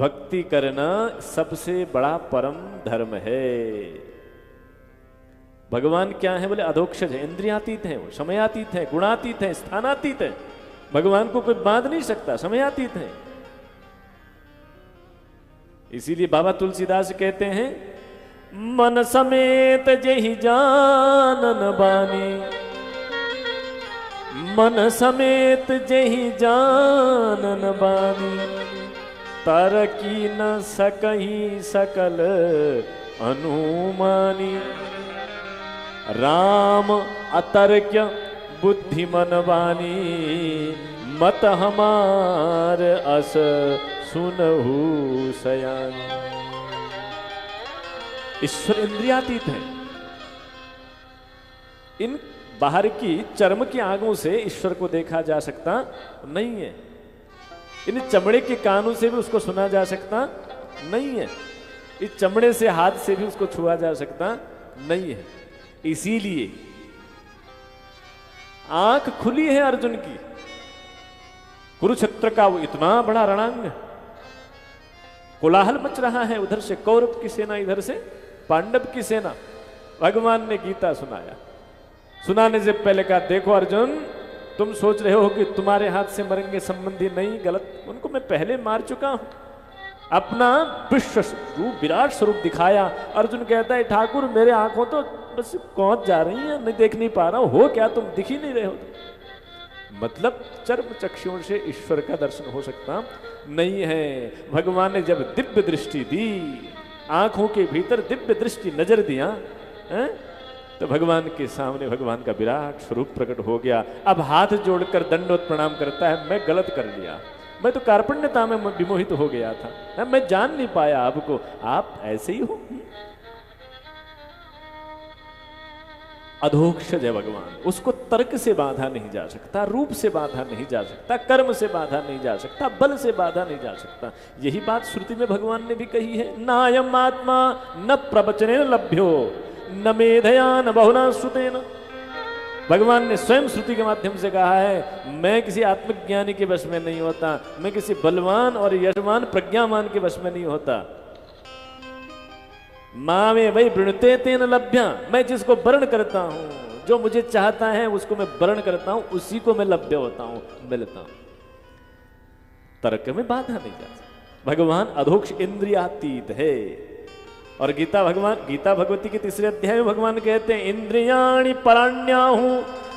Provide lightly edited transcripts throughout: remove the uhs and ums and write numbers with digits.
भक्ति करना सबसे बड़ा परम धर्म है। भगवान क्या है बोले? अधोक्षज है, इंद्रियातीत है, वो समयातीत है, गुणातीत है, स्थानातीत है। भगवान को कोई बांध नहीं सकता, समयातीत है। इसीलिए बाबा तुलसीदास कहते हैं, मन समेत जेहि जानन बानी, मन समेत जेहि जानन बानी, तर की न सकही सकल अनुमानी। राम अतर्क्य बुद्धि मन बानी, मत हमार अस सुनहु सयानी। ईश्वर इंद्रियातीत है। इन बाहर की चर्म की आंखों से ईश्वर को देखा जा सकता नहीं है। इन चमड़े के कानों से भी उसको सुना जा सकता नहीं है। इस चमड़े से हाथ से भी उसको छुआ जा सकता नहीं है। इसीलिए आंख खुली है अर्जुन की। कुरुक्षेत्र का वो इतना बड़ा रणांग, कोलाहल मच रहा है, उधर से कौरव की सेना, इधर से पांडव की सेना। भगवान ने गीता सुनाया। सुनाने से पहले कहा, देखो अर्जुन, तुम सोच रहे हो कि तुम्हारे हाथ से मरेंगे संबंधी, नहीं, गलत। उनको मैं पहले मार चुका हूं। अपना विश्व रूप, विराट स्वरूप दिखाया। अर्जुन कहता है, ठाकुर मेरे आंखों तो बस पहुंच जा रही है, नहीं देख नहीं पा रहा हूं, हो क्या तुम दिख ही नहीं रहे हो। मतलब चर्म चक्षुओं से ईश्वर का दर्शन हो सकता नहीं है। भगवान ने जब दिव्य दृष्टि दी, आंखों के भीतर दिव्य दृष्टि नजर दिया है? तो भगवान के सामने भगवान का विराट स्वरूप प्रकट हो गया। अब हाथ जोड़कर दंडवत प्रणाम करता है, मैं गलत कर लिया, मैं तो कार्पण्यता में विमोहित हो गया था, मैं जान नहीं पाया आपको, आप ऐसे ही हो। अधोक्षज है भगवान, उसको तर्क से बाधा नहीं जा सकता, रूप से बाधा नहीं जा सकता, कर्म से बाधा नहीं जा सकता, बल से बाधा नहीं जा सकता। यही बात श्रुति में भगवान ने भी कही है, नायम आत्मा न प्रवचनेन लभ्यो न मेधया न बहुना श्रुतेन। भगवान ने स्वयं श्रुति के माध्यम से कहा है, मैं किसी आत्मज्ञानी के वश में नहीं होता, मैं किसी बलवान और यशवान प्रज्ञावान के वश में नहीं होता। माँ में वही वृणते तेन लभ्या, मैं जिसको वर्ण करता हूं, जो मुझे चाहता है उसको मैं वर्ण करता हूं, उसी को मैं लभ्य होता हूं, मिलता हूं। तर्क में बाधा नहीं जा सकती। भगवान अधोक्ष इंद्रियातीत है। और गीता भगवती के 3 अध्याय में भगवान कहते हैं, इंद्रियाणि पराण्याहु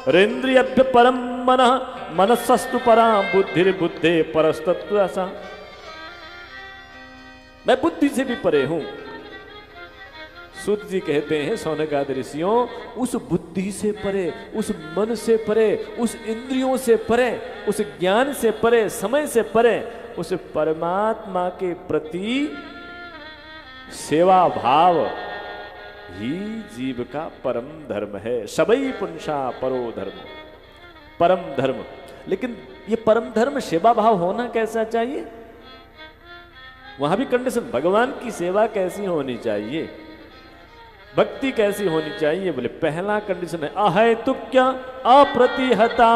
रेन्द्रियभ्य परम मनः मनसस्तु परा बुद्धिर्बुद्धे परस्तत्वसा। मैं बुद्धि से भी परे हूं। सूत जी कहते हैं, सौनकादि ऋषियों, उस बुद्धि से परे, उस मन से परे, उस इंद्रियों से परे, उस ज्ञान से परे, समय से परे, उस परमात्मा के प्रति सेवा भाव ही जीव का परम धर्म है। सबई पुंसा परो धर्म, परम धर्म। लेकिन ये परम धर्म सेवा भाव होना कैसा चाहिए? वहां भी कंडीशन, भगवान की सेवा कैसी होनी चाहिए, भक्ति कैसी होनी चाहिए? बोले पहला कंडीशन है अहेतुक्य अप्रतिहता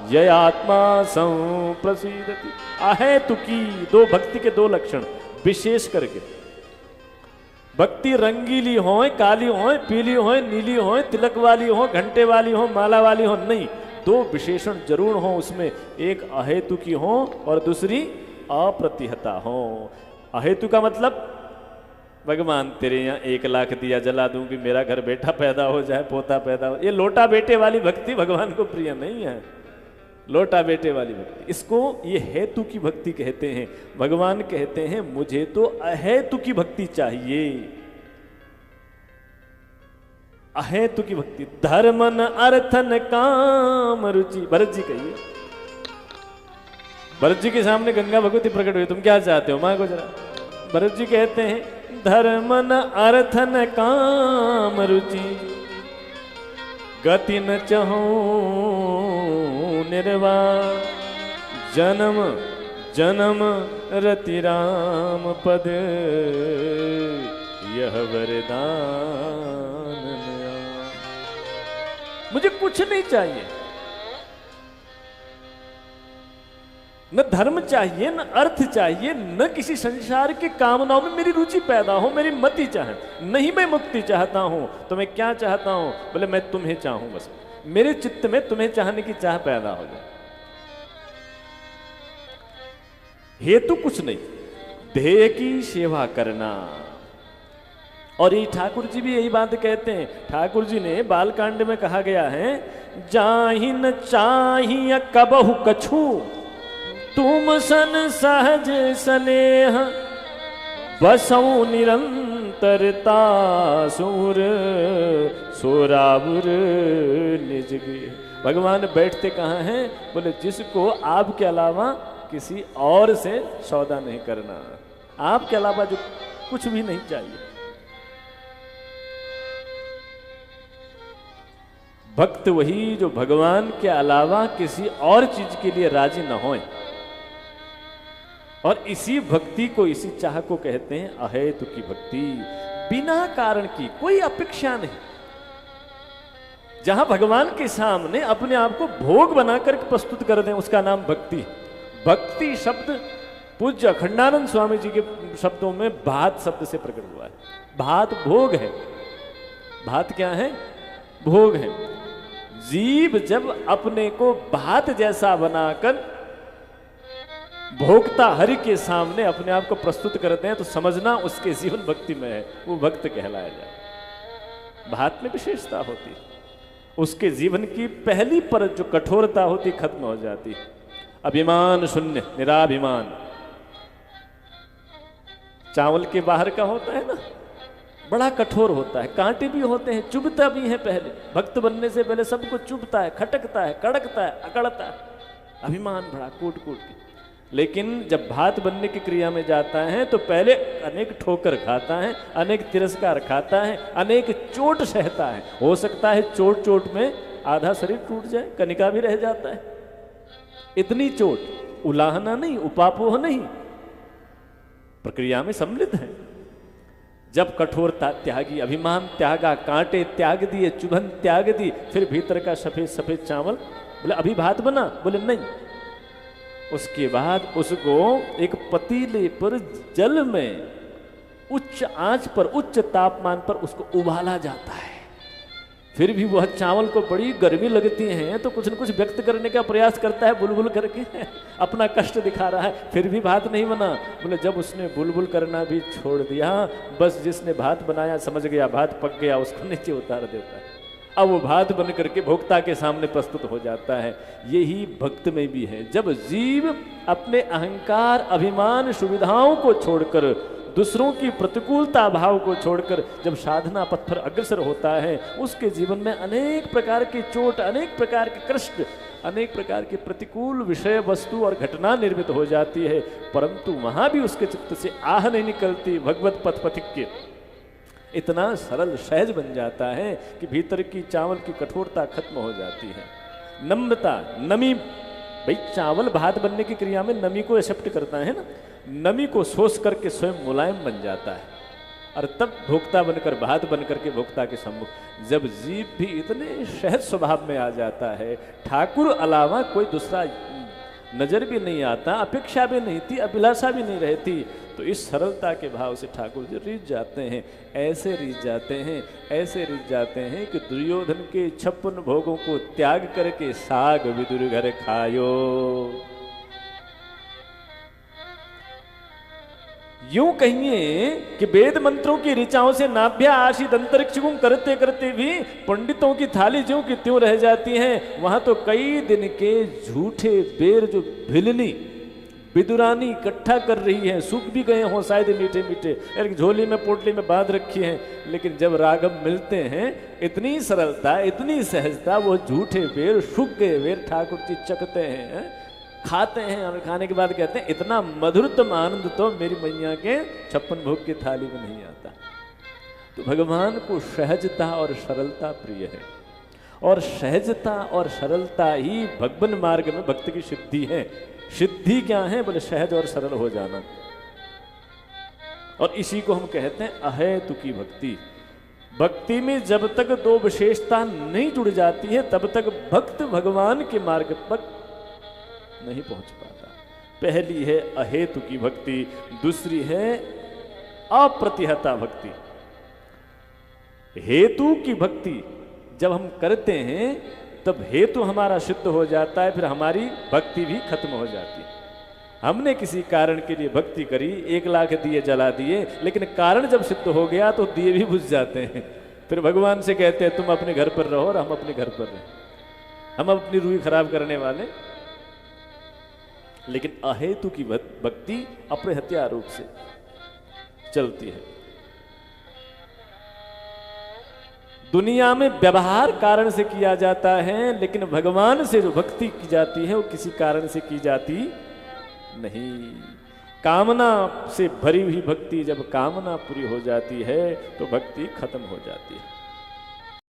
ये आत्मा संप्रसीदति। अहेतुकी, दो भक्ति के 2 लक्षण विशेष करके। भक्ति रंगीली हो, काली हो, पीली हो, नीली हो, तिलक वाली हो, घंटे वाली हो, माला वाली हो, नहीं, 2 विशेषण जरूर हो उसमें। एक अहेतुकी हो और दूसरी अप्रतिहता हो। अहेतु का मतलब, भगवान तेरे यहाँ 1 लाख दिया जला दूं कि मेरा घर बेटा पैदा हो जाए, पोता पैदा हो। ये लोटा बेटे वाली भक्ति भगवान को प्रिय नहीं है। लोटा बेटे वाली भक्ति, इसको ये हेतु की भक्ति कहते हैं। भगवान कहते हैं, मुझे तो अहेतु की भक्ति चाहिए। अहेतु की भक्ति, धर्मन अर्थन काम रुचि। भरत जी कहिए, भरत जी के सामने गंगा भगवती प्रकट हुई, तुम क्या चाहते हो, मां को जरा। भरत जी कहते हैं, धर्मन अर्थन काम रुचि, गति न चहूं निर्वाण, जन्म जन्म रति राम पद, यह वरदान नया। मुझे कुछ नहीं चाहिए, न धर्म चाहिए, न अर्थ चाहिए, न किसी संसार की कामनाओं में मेरी रुचि पैदा हो, मेरी मति चाहे। नहीं मैं मुक्ति चाहता हूं, तो मैं क्या चाहता हूं? बोले मैं तुम्हें चाहूं, बस मेरे चित्त में तुम्हें चाहने की चाह पैदा हो जाए। हेतु कुछ नहीं, ध्येय की सेवा करना। और ये ठाकुर जी भी यही बात कहते हैं। ठाकुर जी ने बालकांड में कहा गया है, जाहिन चाहिए कबहु कछु, तुम सन सहज स्नेह, बसौ निरंतरता सुर सोराबुर निज गे। भगवान बैठते कहाँ हैं? बोले जिसको आपके अलावा किसी और से सौदा नहीं करना, आपके अलावा जो कुछ भी नहीं चाहिए। भक्त वही जो भगवान के अलावा किसी और चीज के लिए राजी न होए। और इसी भक्ति को, इसी चाह को कहते हैं अहेतु की भक्ति, बिना कारण की, कोई अपेक्षा नहीं। जहां भगवान के सामने अपने आप को भोग बनाकर प्रस्तुत कर दें, उसका नाम भक्ति। भक्ति शब्द पूज्य अखंडानंद स्वामी जी के शब्दों में भात शब्द से प्रकट हुआ है। भात भोग है। भात क्या है? भोग है। जीव जब अपने को भात जैसा बनाकर भोक्ता हरि के सामने अपने आप को प्रस्तुत करते हैं, तो समझना उसके जीवन भक्ति में है, वो भक्त कहलाया जाए। भात में विशेषता होती है, उसके जीवन की पहली परत जो कठोरता होती खत्म हो जाती है। अभिमान शून्य, निराभिमान। चावल के बाहर का होता है ना, बड़ा कठोर होता है, कांटे भी होते हैं, चुभता भी है। पहले भक्त बनने से पहले सबको चुभता है, खटकता है, कड़कता है, अकड़ता है, अभिमान बड़ा कूट कूट के। लेकिन जब भात बनने की क्रिया में जाता है तो पहले अनेक ठोकर खाता है, अनेक तिरस्कार खाता है, अनेक चोट सहता है। हो सकता है चोट चोट में आधा शरीर टूट जाए, कनिका भी रह जाता है। इतनी चोट, उलाहना नहीं, उपापोह नहीं, प्रक्रिया में सम्मिलित है। जब कठोरता त्यागी, अभिमान त्यागा, कांटे त्याग दिए, चुभन त्याग दी, फिर भीतर का सफेद सफेद चावल, बोले अभी भात बना? बोले नहीं। उसके बाद उसको एक पतीले पर जल में उच्च आंच पर, उच्च तापमान पर उसको उबाला जाता है। फिर भी वह चावल को बड़ी गर्मी लगती है तो कुछ न कुछ व्यक्त करने का प्रयास करता है, बुलबुल करके अपना कष्ट दिखा रहा है, फिर भी भात नहीं बना। बोले जब उसने बुलबुल करना भी छोड़ दिया, बस जिसने भात बनाया समझ गया भात पक गया, उसको नीचे उतार देता है। अब वो भात बन करके भोक्ता के सामने प्रस्तुत हो जाता है। यही भक्त में भी है। जब जीव अपने अहंकार, अभिमान, सुविधाओं को छोड़कर, दूसरों की प्रतिकूलता भाव को छोड़कर जब साधना पथ पर अग्रसर होता है, उसके जीवन में अनेक प्रकार की चोट, अनेक प्रकार के कष्ट, अनेक प्रकार के प्रतिकूल विषय वस्तु और घटना निर्मित हो जाती है, परंतु वहां भी उसके चित्त से आह नहीं निकलती। भगवत पथ पथिक के इतना सरल सहज बन जाता है कि भीतर की चावल की कठोरता खत्म हो जाती है। नम्रता, नमी, भाई चावल भात बनने की क्रिया में नमी को एक्सेप्ट करता है ना, नमी को सोच करके स्वयं मुलायम बन जाता है, और तब भोक्ता बनकर, भात बनकर के भोक्ता के सम्मुख जब जीव भी इतने सहज स्वभाव में आ जाता है, ठाकुर अलावा कोई दूसरा नजर भी नहीं आता, अपेक्षा भी नहीं थी, अभिलाषा भी नहीं रहती, तो इस सरलता के भाव से ठाकुर जी रीझ जाते हैं। ऐसे रीझ जाते हैं, ऐसे रीझ जाते हैं कि दुर्योधन के 56 भोगों को त्याग करके साग विदुर घर खायो। यूं कहिए कि वेद मंत्रों की ऋचाओं से नाभ्या आशित अंतरिक्ष को करते करते भी पंडितों की थाली ज्यों की त्यों रह जाती है। वहां तो कई दिन के झूठे बेर जो भिलनी विदुरानी इकट्ठा कर रही है, सूख भी गए हों शायद मीठे मीठे, एक झोली में पोटली में बांध रखी हैं, लेकिन जब रागम मिलते हैं इतनी सरलता, इतनी सहजता, वो झूठे बेर, सूख गए बेर ठाकुर जी चखते हैं, खाते हैं, और खाने के बाद कहते हैं इतना मधुरतम आनंद तो मेरी मैया के 56 भोग की थाली में नहीं आता। तो भगवान को सहजता और सरलता प्रिय है, और सहजता और सरलता ही भगवन मार्ग में भक्त की सिद्धि है। सिद्धि क्या है? बोले सहज और सरल हो जाना, और इसी को हम कहते हैं अहेतु की भक्ति। भक्ति में जब तक दो विशेषता नहीं जुड़ जाती है, तब तक भक्त भगवान के मार्ग पर नहीं पहुंच पाता। पहली है अहेतु की भक्ति, दूसरी है अप्रतिहता भक्ति। हेतु की भक्ति जब हम करते हैं तब हेतु हमारा शुद्ध हो जाता है, फिर हमारी भक्ति भी खत्म हो जाती है। हमने किसी कारण के लिए भक्ति करी, 1 लाख दिए जला दिए, लेकिन कारण जब सिद्ध हो गया तो दिए भी बुझ जाते हैं। फिर भगवान से कहते हैं तुम अपने घर पर रहो और हम अपने घर पर रहें, हम अपनी रूह खराब करने वाले। लेकिन अहेतु की भक्ति अप्रहत्या रूप से चलती है। दुनिया में व्यवहार कारण से किया जाता है, लेकिन भगवान से जो भक्ति की जाती है वो किसी कारण से की जाती नहीं। कामना से भरी हुई भक्ति जब कामना पूरी हो जाती है तो भक्ति खत्म हो जाती है।